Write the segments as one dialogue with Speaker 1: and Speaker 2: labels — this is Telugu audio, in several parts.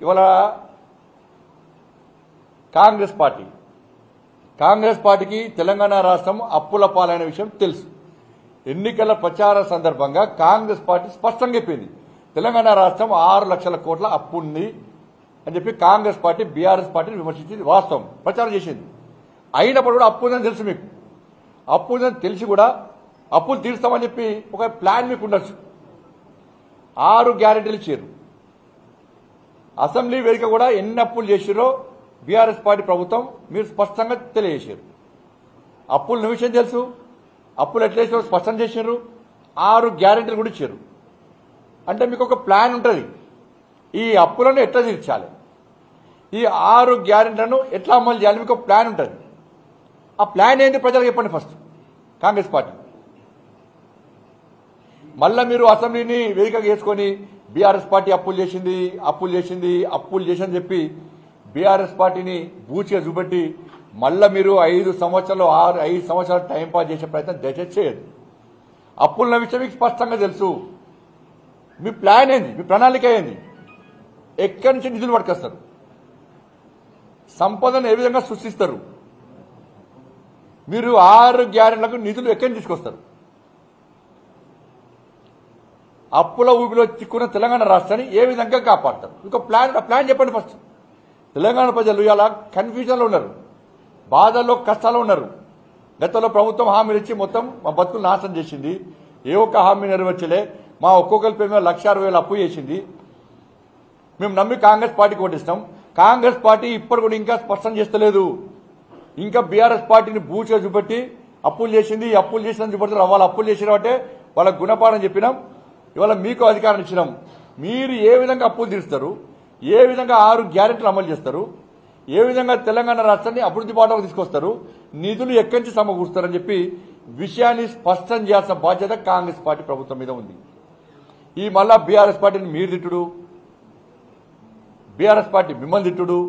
Speaker 1: ఇవాళ కాంగ్రెస్ పార్టీకి తెలంగాణ రాష్ట్రం అప్పుల పాలైన విషయం తెలుసు. ఎన్నికల ప్రచార సందర్భంగా కాంగ్రెస్ పార్టీ స్పష్టంగా చెప్పింది తెలంగాణ రాష్ట్రం 6 లక్షల కోట్ల అప్పు ఉంది అని చెప్పి కాంగ్రెస్ పార్టీ బీఆర్ఎస్ పార్టీని విమర్శించింది. వాస్తవం ప్రచారం చేసింది. అయినప్పుడు కూడా అప్పు ఉందని తెలుసు. మీకు అప్పు ఉందని తెలిసి కూడా అప్పులు తీరుస్తామని చెప్పి ఒక ప్లాన్ మీకు ఉండొచ్చు. 6 గ్యారెంటీలు ఇచ్చారు. అసెంబ్లీ వేదిక కూడా ఎన్ని అప్పులు చేసిరో బీఆర్ఎస్ పార్టీ ప్రభుత్వం మీరు స్పష్టంగా తెలియజేశారు. అప్పుల విషయం తెలుసు. అప్పులు ఎట్లా చేసారో స్పష్టం చేశారు. 6 గ్యారెంటీలు కూడా ఇచ్చారు. అంటే మీకు ఒక ప్లాన్ ఉంటుంది. ఈ అప్పులను ఎట్లా తీర్చాలి, ఈ 6 గ్యారెంటీలను ఎట్లా అమలు చేయాలి, మీకు ఒక ప్లాన్ ఉంటుంది. ఆ ప్లాన్ ఏంటి ప్రజలకు చెప్పండి ఫస్ట్. కాంగ్రెస్ పార్టీ మళ్ళా మీరు అసెంబ్లీని వేదిక చేసుకొని బీఆర్ఎస్ పార్టీ అప్పులు చేసిందని చెప్పి బీఆర్ఎస్ పార్టీని బూచిగా చూపెట్టి మళ్ళా మీరు 5 సంవత్సరాలు టైం పాస్ చేసే ప్రయత్నం దయచేసి చేయదు. అప్పుల విషయం మీకు స్పష్టంగా తెలుసు. మీ ప్లాన్ ఏంది, మీ ప్రణాళిక ఏంది, ఎక్కడి నుంచి నిధులు పట్టుకొస్తారు, సంపదను ఏ విధంగా సృష్టిస్తారు, మీరు 6 గ్యారెంటీలకు నిధులు ఎక్కడి నుంచి తీసుకొస్తారు, అప్పుల ఊపిలో చిక్కున్న తెలంగాణ రాష్ట్రాన్ని ఏ విధంగా కాపాడతారు, ఇంకో ప్లాన్ చెప్పండి ఫస్ట్. తెలంగాణ ప్రజలు ఇలా కన్ఫ్యూజన్లో ఉన్నారు, బాధల్లో కష్టాల్లో ఉన్నారు. గతంలో ప్రభుత్వం హామీలు ఇచ్చి మొత్తం మా బతుకులు నాశనం చేసింది. ఏ ఒక్క హామీ నెరవేర్చలే. మా ఒక్కొక్కరి పేరు 1,60,000 అప్పు చేసింది. మేము నమ్మి కాంగ్రెస్ పార్టీకి ఓటిస్తాం. కాంగ్రెస్ పార్టీ ఇప్పుడు కూడా ఇంకా స్పష్టం చేస్తలేదు. ఇంకా బీఆర్ఎస్ పార్టీని బూచిగా చూపెట్టి అప్పులు చేసిందని చూపెడతారు. వాళ్ళు అప్పులు చేసినారంటే వాళ్ళకు గుణపాఠం చెప్పినాం. ఇవాళ మీకు అధికారం ఇచ్చినాం. మీరు ఏ విధంగా అప్పులు తీరుస్తారు, ఏ విధంగా 6 గ్యారెంటీలు అమలు చేస్తారు, ఏ విధంగా తెలంగాణ రాష్ట్రాన్ని అభివృద్ధి బాటకు తీసుకొస్తారు, నిధులు ఎక్కడి నుంచి సమకూరుస్తారని చెప్పి విషయాన్ని స్పష్టం చేయాల్సిన బాధ్యత కాంగ్రెస్ పార్టీ ప్రభుత్వం మీద ఉంది. ఈ మళ్ళా బీఆర్ఎస్ పార్టీని మీరు తిట్టుడు, బీఆర్ఎస్ పార్టీ మిమ్మల్ని తిట్టుడు,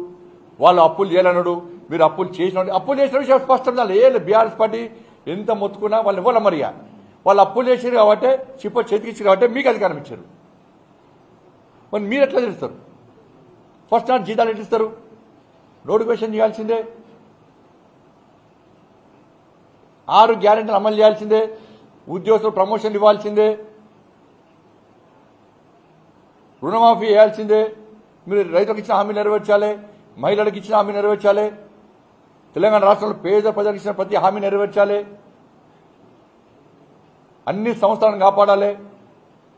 Speaker 1: వాళ్ళు అప్పులు చేయాలన్నాడు, మీరు అప్పులు చేసిన విషయం స్పష్టం చేయాలి. బీఆర్ఎస్ పార్టీ ఎంత మొత్తుకున్నా వాళ్ళు ఇవ్వాలి. మరిగా వాళ్ళు అప్పులు చేసారు కాబట్టి చేతికిచ్చారు కాబట్టి మీకు అధికారం ఇచ్చారు. మరి మీరు ఎట్లా చేస్తారు? ఫస్ట్ నాట్ జీతాలు ఎట్లా ఇస్తారు? నోటిఫికేషన్ చేయాల్సిందే, 6 గ్యారెంటీలు అమలు చేయాల్సిందే, ఉద్యోగస్తులు ప్రమోషన్లు ఇవ్వాల్సిందే, రుణమాఫీ చేయాల్సిందే, మీరు రైతులకు ఇచ్చిన హామీ నెరవేర్చాలి, మహిళలకు ఇచ్చిన హామీ నెరవేర్చాలి, తెలంగాణ రాష్ట్రంలో పేద ప్రజలకు ఇచ్చిన ప్రతి హామీ నెరవేర్చాలి, అన్ని సంస్థలను కాపాడాలి,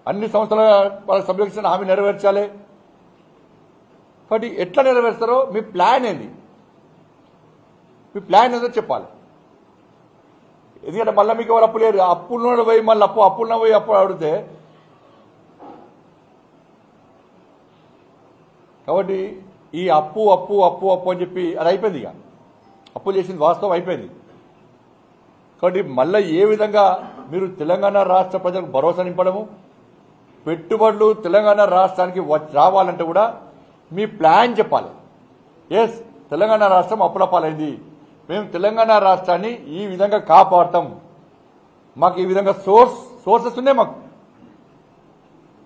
Speaker 1: అన్ని సంస్థల వాళ్ళ సభ్యులకు ఇచ్చిన హామీ నెరవేర్చాలి. కాబట్టి ఎట్లా నెరవేరుస్తారో మీ ప్లాన్ ఏంది, మీ ప్లాన్ ఏదో చెప్పాలి. ఎందుకంటే మళ్ళీ మీకు ఎవరు అప్పు లేరు. అప్పుల్లో పోయి మళ్ళీ అప్పుల్లో పోయి అప్పు అడిగితే కాబట్టి ఈ అప్పు అని చెప్పి అది అయిపోయింది. ఇక అప్పులు చేసింది వాస్తవం అయిపోయింది. కాబట్టి మళ్ళీ ఏ విధంగా మీరు తెలంగాణ రాష్ట్ర ప్రజలకు భరోసా నింపడము, పెట్టుబడులు తెలంగాణ రాష్ట్రానికి రావాలంటే కూడా మీ ప్లాన్ చెప్పాలి. ఎస్, తెలంగాణ రాష్ట్రం అప్పుల పాలైంది, మేము తెలంగాణ రాష్ట్రాన్ని ఈ విధంగా కాపాడతాం, మాకు ఈ విధంగా సోర్సెస్ ఉన్నాయి, మాకు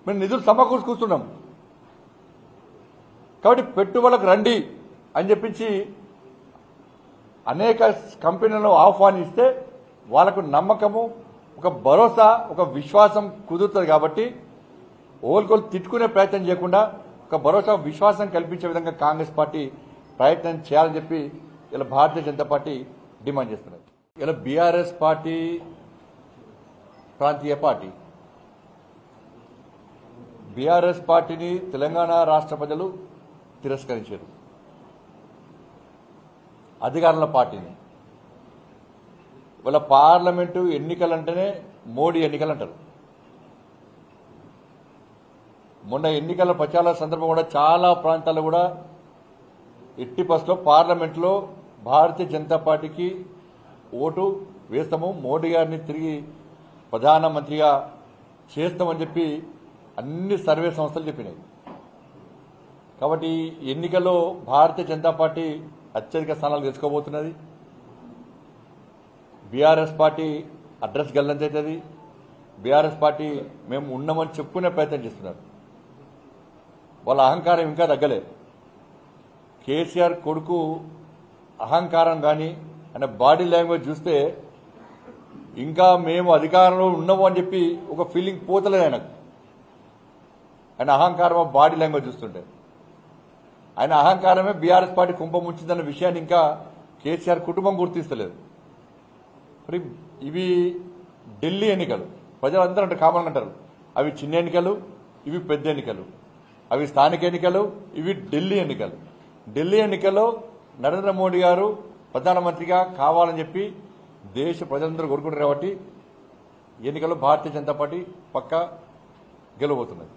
Speaker 1: మేము నిధులు సమకూర్చుకుంటున్నాం. కాబట్టి పెట్టుబడులకు రండి అని చెప్పించి అనేక కంపెనీలను ఆహ్వానిస్తే వాళ్ళకు నమ్మకము, ఒక భరోసా, ఒక విశ్వాసం కుదురుతుంది. కాబట్టి ఓల్కోలు తిట్టుకునే ప్రయత్నం చేయకుండా ఒక భరోసా, విశ్వాసం కల్పించే విధంగా కాంగ్రెస్ పార్టీ ప్రయత్నం చేయాలని చెప్పి ఇలా భారతీయ జనతా పార్టీ డిమాండ్ చేస్తున్నది. ఇలా బీఆర్ఎస్ పార్టీ ప్రాంతీయ పార్టీ, బీఆర్ఎస్ పార్టీని తెలంగాణ రాష్ట్ర ప్రజలు తిరస్కరించారు. అధికారంలో పార్టీని వాళ్ళ పార్లమెంటు ఎన్నికలంటేనే మోడీ ఎన్నికలు అంటారు. మొన్న ఎన్నికల ప్రచార సందర్భం కూడా చాలా ప్రాంతాల్లో కూడా ఎట్టి పరిస్థితుల్లో పార్లమెంట్లో భారతీయ జనతా పార్టీకి ఓటు వేస్తాము, మోడీ గారిని తిరిగి ప్రధానమంత్రిగా చేస్తామని చెప్పి అన్ని సర్వే సంస్థలు చెప్పినాయి. కాబట్టి ఎన్నికల్లో భారతీయ జనతా పార్టీ అత్యధిక స్థానాలు తెచ్చుకోబోతున్నది. బీఆర్ఎస్ పార్టీ అడ్రస్ గల్లంతవుతుంది. బీఆర్ఎస్ పార్టీ మేము ఉన్నామని చెప్పుకునే ప్రయత్నం చేస్తున్నారు. వాళ్ళ అహంకారం ఇంకా తగ్గలేదు. కేసీఆర్ కొడుకు అహంకారం కానీ ఆయన బాడీ లాంగ్వేజ్ చూస్తే ఇంకా మేము అధికారంలో ఉన్నాము అని చెప్పి ఒక ఫీలింగ్ పోతలేదు ఆయనకు. ఆయన అహంకారం బాడీ లాంగ్వేజ్ చూస్తుంటే ఆయన అహంకారమే బీఆర్ఎస్ పార్టీ కుంభముంచిందన్న విషయాన్ని ఇంకా కేసీఆర్ కుటుంబం గుర్తిస్తలేదు. మరి ఇవి ఢిల్లీ ఎన్నికలు, ప్రజలందరూ అంటే కామన్ అంటారు అవి చిన్న ఎన్నికలు, ఇవి పెద్ద ఎన్నికలు, అవి స్థానిక ఎన్నికలు, ఇవి ఢిల్లీ ఎన్నికలు. ఢిల్లీ ఎన్నికల్లో నరేంద్ర మోడీ గారు ప్రధానమంత్రిగా కావాలని చెప్పి దేశ ప్రజలందరూ కోరుకుంటారు కాబట్టి ఎన్నికల్లో భారతీయ జనతా పార్టీ పక్కా గెలవబోతున్నది.